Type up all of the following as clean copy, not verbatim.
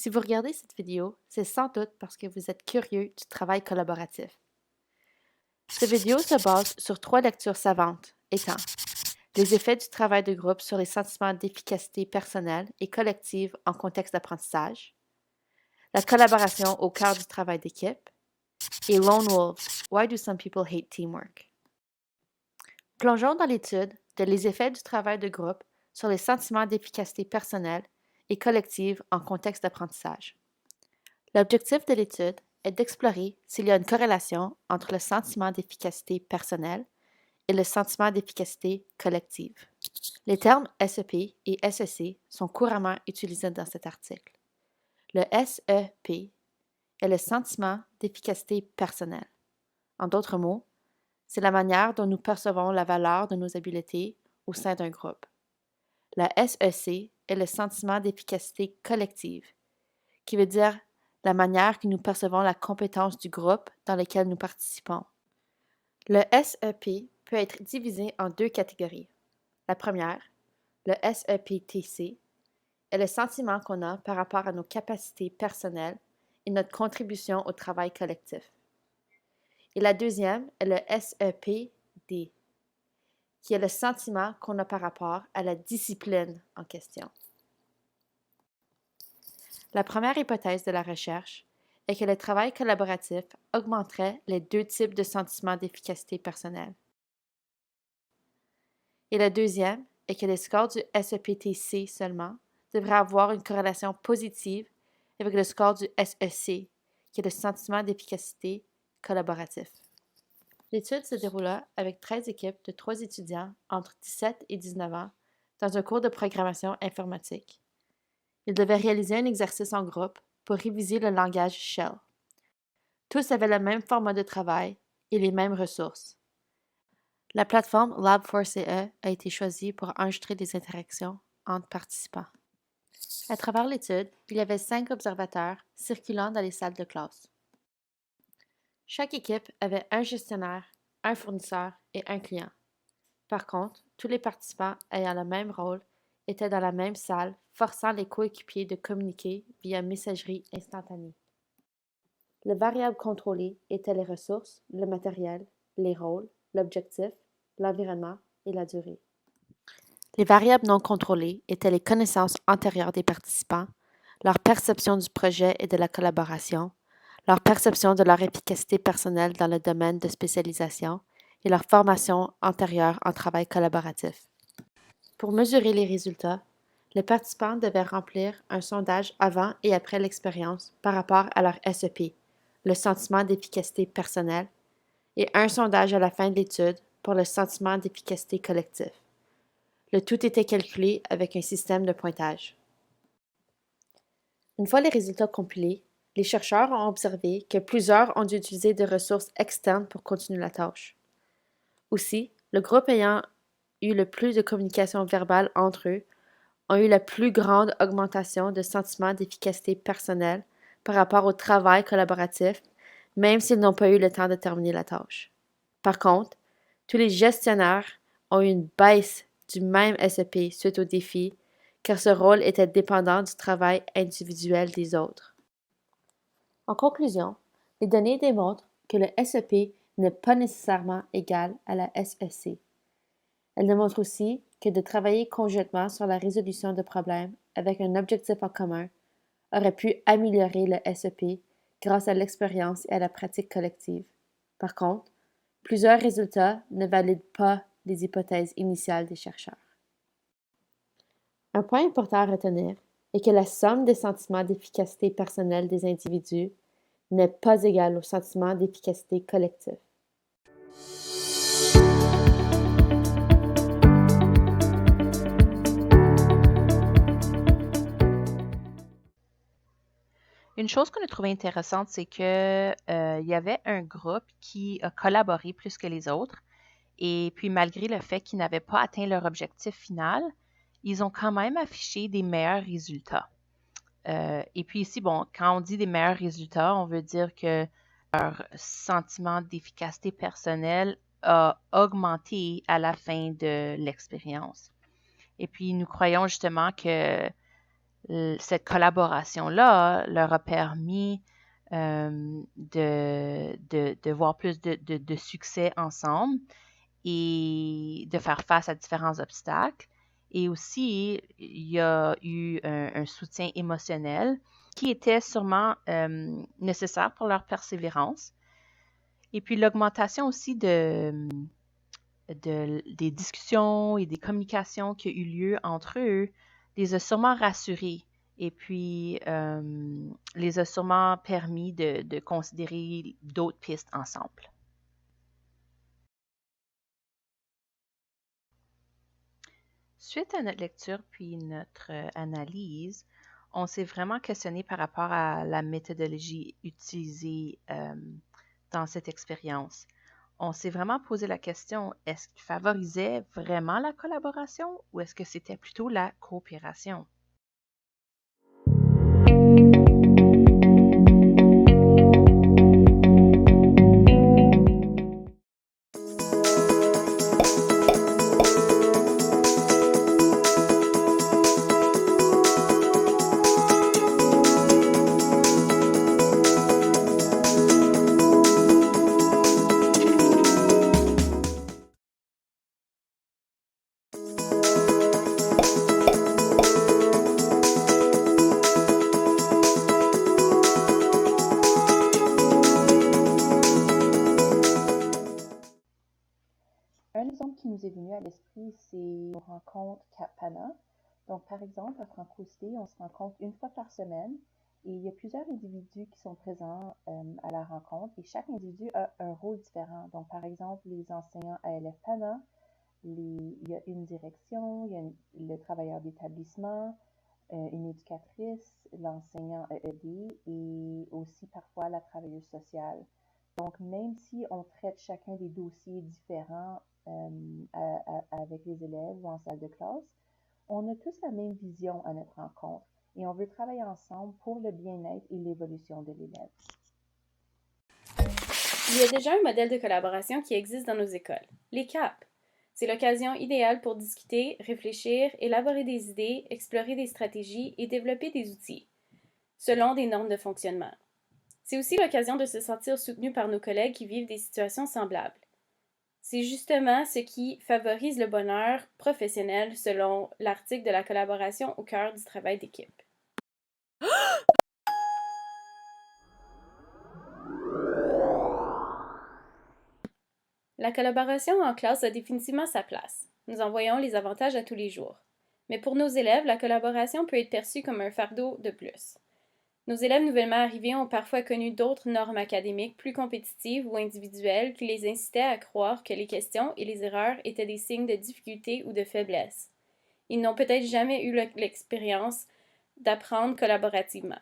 Si vous regardez cette vidéo, c'est sans doute parce que vous êtes curieux du travail collaboratif. Cette vidéo se base sur 3 lectures savantes, étant les effets du travail de groupe sur les sentiments d'efficacité personnelle et collective en contexte d'apprentissage, la collaboration au cœur du travail d'équipe, et Lone Wolves, Why do some people hate teamwork? Plongeons dans l'étude de les effets du travail de groupe sur les sentiments d'efficacité personnelle et collective en contexte d'apprentissage. L'objectif de l'étude est d'explorer s'il y a une corrélation entre le sentiment d'efficacité personnelle et le sentiment d'efficacité collective. Les termes SEP et SEC sont couramment utilisés dans cet article. Le SEP est le sentiment d'efficacité personnelle. En d'autres mots, c'est la manière dont nous percevons la valeur de nos habiletés au sein d'un groupe. La SEC est le sentiment d'efficacité collective, qui veut dire la manière que nous percevons la compétence du groupe dans lequel nous participons. Le SEP peut être divisé en 2 catégories. La première, le SEPTC, est le sentiment qu'on a par rapport à nos capacités personnelles et notre contribution au travail collectif. Et la deuxième est le SEPD, qui est le sentiment qu'on a par rapport à la discipline en question. La première hypothèse de la recherche est que le travail collaboratif augmenterait les 2 types de sentiments d'efficacité personnelle. Et la deuxième est que les scores du SEPTC seulement devraient avoir une corrélation positive avec le score du SEC, qui est le sentiment d'efficacité collaboratif. L'étude se déroula avec 13 équipes de 3 étudiants entre 17 et 19 ans dans un cours de programmation informatique. Ils devaient réaliser un exercice en groupe pour réviser le langage Shell. Tous avaient le même format de travail et les mêmes ressources. La plateforme Lab4CE a été choisie pour enregistrer des interactions entre participants. À travers l'étude, il y avait 5 observateurs circulant dans les salles de classe. Chaque équipe avait un gestionnaire, un fournisseur et un client. Par contre, tous les participants ayant le même rôle étaient dans la même salle, forçant les coéquipiers de communiquer via messagerie instantanée. Les variables contrôlées étaient les ressources, le matériel, les rôles, l'objectif, l'environnement et la durée. Les variables non contrôlées étaient les connaissances antérieures des participants, leur perception du projet et de la collaboration, leur perception de leur efficacité personnelle dans le domaine de spécialisation et leur formation antérieure en travail collaboratif. Pour mesurer les résultats, les participants devaient remplir un sondage avant et après l'expérience par rapport à leur SEP, le sentiment d'efficacité personnelle, et un sondage à la fin de l'étude pour le sentiment d'efficacité collectif. Le tout était calculé avec un système de pointage. Une fois les résultats compilés, les chercheurs ont observé que plusieurs ont dû utiliser des ressources externes pour continuer la tâche. Aussi, le groupe ayant eu le plus de communication verbale entre eux ont eu la plus grande augmentation de sentiments d'efficacité personnelle par rapport au travail collaboratif, même s'ils n'ont pas eu le temps de terminer la tâche. Par contre, tous les gestionnaires ont eu une baisse du même SEP suite au défi, car ce rôle était dépendant du travail individuel des autres. En conclusion, les données démontrent que le SEP n'est pas nécessairement égal à la SEC. Elles démontrent aussi que de travailler conjointement sur la résolution de problèmes avec un objectif en commun aurait pu améliorer le SEP grâce à l'expérience et à la pratique collective. Par contre, plusieurs résultats ne valident pas les hypothèses initiales des chercheurs. Un point important à retenir est que la somme des sentiments d'efficacité personnelle des individus n'est pas égale au sentiment d'efficacité collective. Une chose qu'on a trouvé intéressante, c'est que il y avait un groupe qui a collaboré plus que les autres. Et puis, malgré le fait qu'ils n'avaient pas atteint leur objectif final, ils ont quand même affiché des meilleurs résultats. Et puis ici, bon, quand on dit des meilleurs résultats, on veut dire que leur sentiment d'efficacité personnelle a augmenté à la fin de l'expérience. Et puis, nous croyons justement que cette collaboration-là leur a permis de voir plus de succès ensemble et de faire face à différents obstacles. Et aussi, il y a eu un soutien émotionnel qui était sûrement nécessaire pour leur persévérance. Et puis l'augmentation aussi des discussions et des communications qui ont eu lieu entre eux les a sûrement rassurés et puis les a sûrement permis de considérer d'autres pistes ensemble. Suite à notre lecture puis notre analyse, on s'est vraiment questionné par rapport à la méthodologie utilisée dans cette expérience. On s'est vraiment posé la question, est-ce qu'il favorisait vraiment la collaboration ou est-ce que c'était plutôt la coopération? Un exemple qui nous est venu à l'esprit, c'est nos rencontres Cap Pana. Donc, par exemple, à Franco-Cité, on se rencontre une fois par semaine et il y a plusieurs individus qui sont présents à la rencontre et chaque individu a un rôle différent. Donc, par exemple, les enseignants à LF Pana, il y a une direction, il y a le travailleur d'établissement, une éducatrice, l'enseignant EED et aussi parfois la travailleuse sociale. Donc, même si on traite chacun des dossiers différents avec les élèves ou en salle de classe, on a tous la même vision à notre rencontre et on veut travailler ensemble pour le bien-être et l'évolution de l'élève. Il y a déjà un modèle de collaboration qui existe dans nos écoles, les CAP. C'est l'occasion idéale pour discuter, réfléchir, élaborer des idées, explorer des stratégies et développer des outils, selon des normes de fonctionnement. C'est aussi l'occasion de se sentir soutenu par nos collègues qui vivent des situations semblables. C'est justement ce qui favorise le bonheur professionnel selon l'article de la collaboration au cœur du travail d'équipe. La collaboration en classe a définitivement sa place. Nous en voyons les avantages à tous les jours. Mais pour nos élèves, la collaboration peut être perçue comme un fardeau de plus. Nos élèves nouvellement arrivés ont parfois connu d'autres normes académiques plus compétitives ou individuelles qui les incitaient à croire que les questions et les erreurs étaient des signes de difficulté ou de faiblesse. Ils n'ont peut-être jamais eu l'expérience d'apprendre collaborativement.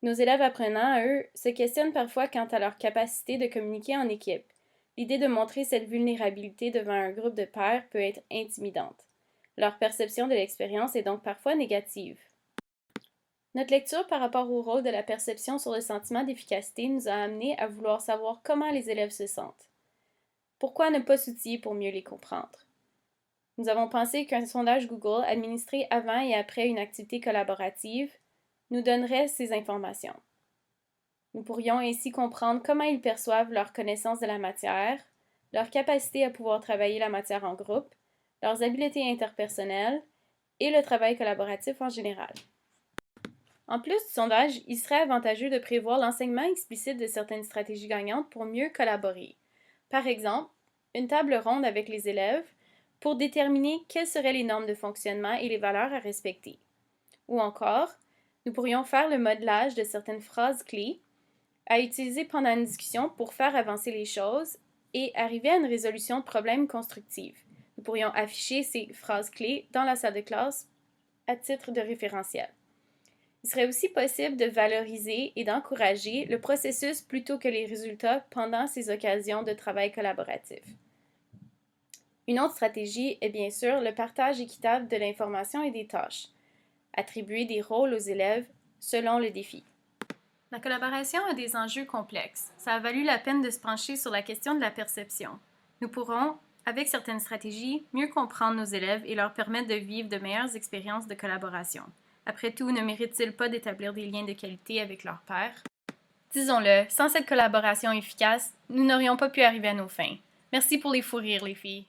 Nos élèves apprenants, eux, se questionnent parfois quant à leur capacité de communiquer en équipe. L'idée de montrer cette vulnérabilité devant un groupe de pairs peut être intimidante. Leur perception de l'expérience est donc parfois négative. Notre lecture par rapport au rôle de la perception sur le sentiment d'efficacité nous a amenés à vouloir savoir comment les élèves se sentent. Pourquoi ne pas s'outiller pour mieux les comprendre? Nous avons pensé qu'un sondage Google administré avant et après une activité collaborative nous donnerait ces informations. Nous pourrions ainsi comprendre comment ils perçoivent leur connaissance de la matière, leur capacité à pouvoir travailler la matière en groupe, leurs habiletés interpersonnelles et le travail collaboratif en général. En plus du sondage, il serait avantageux de prévoir l'enseignement explicite de certaines stratégies gagnantes pour mieux collaborer. Par exemple, une table ronde avec les élèves pour déterminer quelles seraient les normes de fonctionnement et les valeurs à respecter. Ou encore, nous pourrions faire le modelage de certaines phrases clés à utiliser pendant une discussion pour faire avancer les choses et arriver à une résolution de problèmes constructive. Nous pourrions afficher ces phrases clés dans la salle de classe à titre de référentiel. Il serait aussi possible de valoriser et d'encourager le processus plutôt que les résultats pendant ces occasions de travail collaboratif. Une autre stratégie est bien sûr le partage équitable de l'information et des tâches. Attribuer des rôles aux élèves selon le défi. La collaboration a des enjeux complexes. Ça a valu la peine de se pencher sur la question de la perception. Nous pourrons, avec certaines stratégies, mieux comprendre nos élèves et leur permettre de vivre de meilleures expériences de collaboration. Après tout, ne méritent-ils pas d'établir des liens de qualité avec leurs pairs? Disons-le, sans cette collaboration efficace, nous n'aurions pas pu arriver à nos fins. Merci pour les fous rires, les filles.